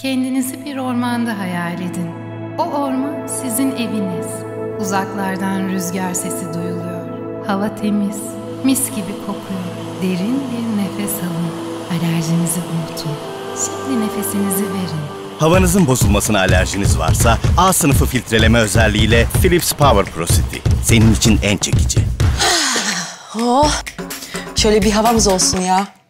Kendinizi bir ormanda hayal edin. O orman sizin eviniz. Uzaklardan rüzgar sesi duyuluyor. Hava temiz, mis gibi kokuyor. Derin bir nefes alın. Alerjinizi unutun. Şimdi nefesinizi verin. Havanızın bozulmasına alerjiniz varsa A sınıfı filtreleme özelliğiyle Philips Power Pro City. Senin için en çekici. Oh, şöyle bir havamız olsun ya.